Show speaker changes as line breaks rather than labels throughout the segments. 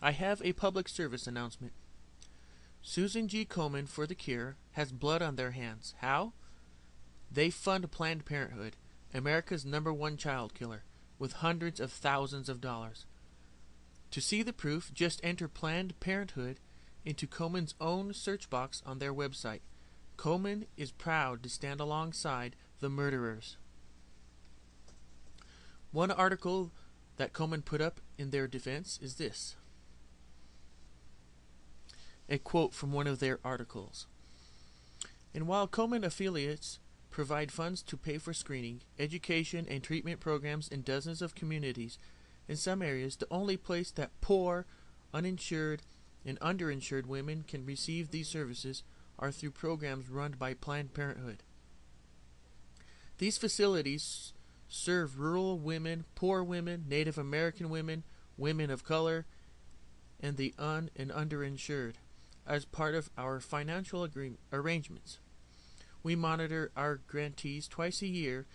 I have a public service announcement. Susan G. Komen for the Cure has blood on their hands. How? They fund Planned Parenthood, America's #1 child killer, with hundreds of thousands of dollars. To see the proof, just enter Planned Parenthood into Komen's own search box on their website. Komen is proud to stand alongside the murderers. One article that Komen put up in their defense is this. A quote from one of their articles. And while Komen affiliates provide funds to pay for screening, education, and treatment programs in dozens of communities, in some areas, the only place that poor, uninsured, and underinsured women can receive these services are through programs run by Planned Parenthood. These facilities serve rural women, poor women, Native American women, women of color, and the and underinsured as part of our financial arrangements. We monitor our grantees twice a year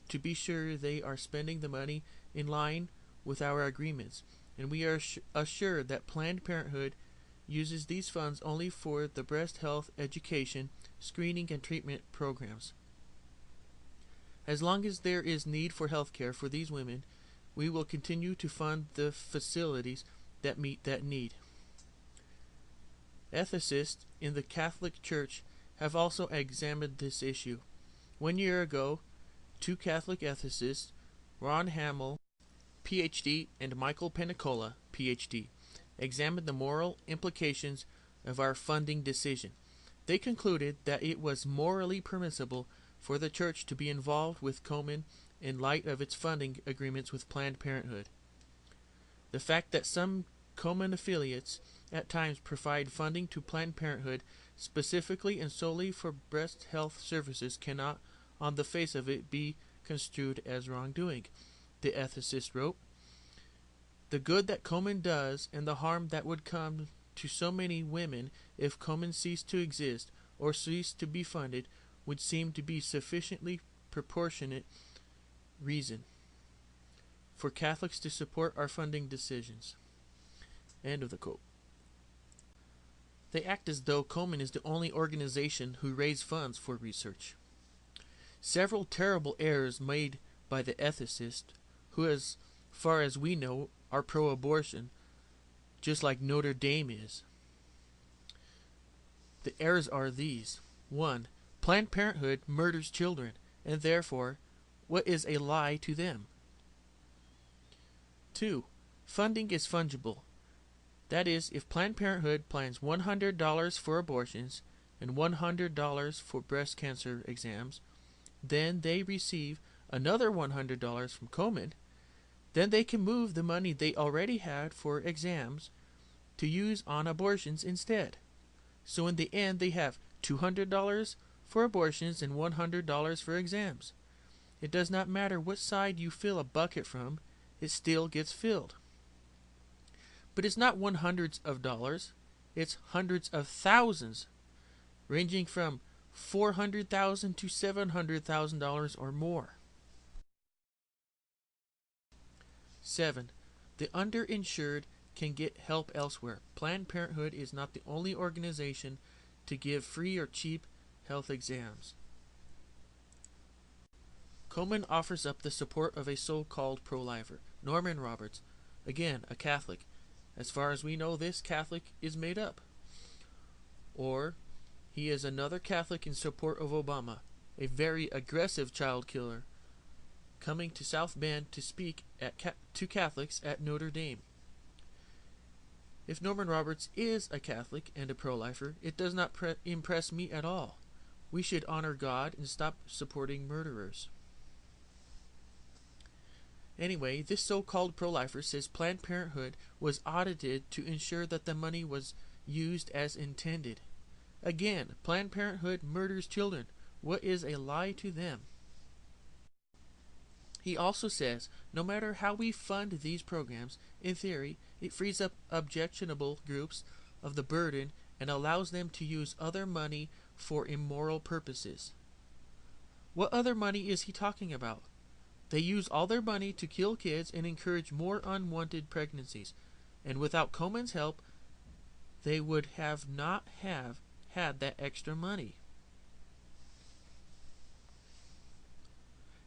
to be sure they are spending the money in line with our agreements, and we are assured that Planned Parenthood uses these funds only for the breast health education, screening, and treatment programs. As long as there is need for health care for these women, we will continue to fund the facilities that meet that need. Ethicists in the Catholic Church have also examined this issue. 1 year ago, 2 Catholic ethicists, Ron Hamill, Ph.D., and Michael Penicola, Ph.D., examined the moral implications of our funding decision. They concluded that it was morally permissible for the Church to be involved with Komen in light of its funding agreements with Planned Parenthood. The fact that some Komen affiliates at times provide funding to Planned Parenthood specifically and solely for breast health services cannot, on the face of it, be construed as wrongdoing, the ethicist wrote. The good that Komen does and the harm that would come to so many women if Komen ceased to exist or ceased to be funded would seem to be sufficiently proportionate reason for Catholics to support our funding decisions. End of the quote. They act as though Komen is the only organization who raise funds for research. Several terrible errors made by the ethicist, who as far as we know are pro-abortion, just like Notre Dame is. The errors are these. 1. Planned Parenthood murders children, and therefore, what is a lie to them? 2. Funding is fungible. That is, if Planned Parenthood plans $100 for abortions and $100 for breast cancer exams, then they receive another $100 from Komen, then they can move the money they already had for exams to use on abortions instead. So in the end, they have $200 for abortions and $100 for exams. It does not matter what side you fill a bucket from, it still gets filled. But it's not hundreds of dollars, it's hundreds of thousands, ranging from $400,000 to $700,000 or more. 7. The underinsured can get help elsewhere. Planned Parenthood is not the only organization to give free or cheap health exams. Komen offers up the support of a so-called pro-lifer, Norman Roberts, again a Catholic. As far as we know, this Catholic is made up. Or he is another Catholic in support of Obama, a very aggressive child killer, coming to South Bend to speak to Catholics at Notre Dame. If Norman Roberts is a Catholic and a pro-lifer, it does not impress me at all. We should honor God and stop supporting murderers. Anyway, this so-called pro-lifer says Planned Parenthood was audited to ensure that the money was used as intended. Again, Planned Parenthood murders children. What is a lie to them? He also says, no matter how we fund these programs, in theory, it frees up objectionable groups of the burden and allows them to use other money for immoral purposes. What other money is he talking about? They use all their money to kill kids and encourage more unwanted pregnancies. and without Komen's help, they would have not have had that extra money.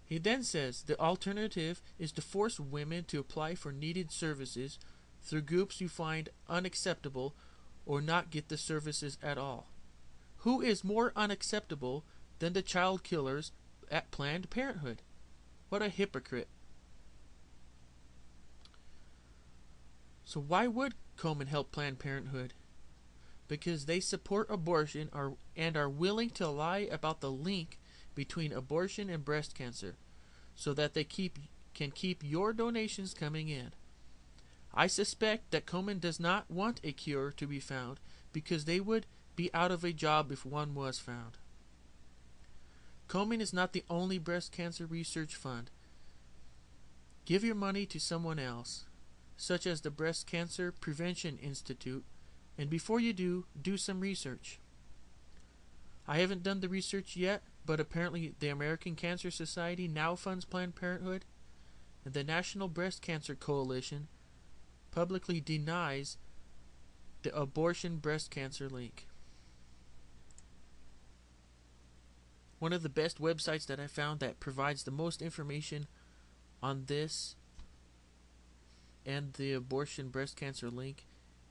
He then says the alternative is to force women to apply for needed services through groups you find unacceptable or not get the services at all. Who is more unacceptable than the child killers at Planned Parenthood? What a hypocrite. So why would Komen help Planned Parenthood? Because they support abortion and are willing to lie about the link between abortion and breast cancer so that they can keep your donations coming in. I suspect that Komen does not want a cure to be found because they would be out of a job if one was found. Komen is not the only breast cancer research fund. Give your money to someone else, such as the Breast Cancer Prevention Institute, and before you do some research. I haven't done the research yet, but apparently the American Cancer Society now funds Planned Parenthood, and the National Breast Cancer Coalition publicly denies the abortion breast cancer link. One of the best websites that I found that provides the most information on this and the abortion breast cancer link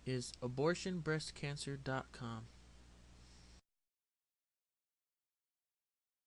is abortionbreastcancer.com.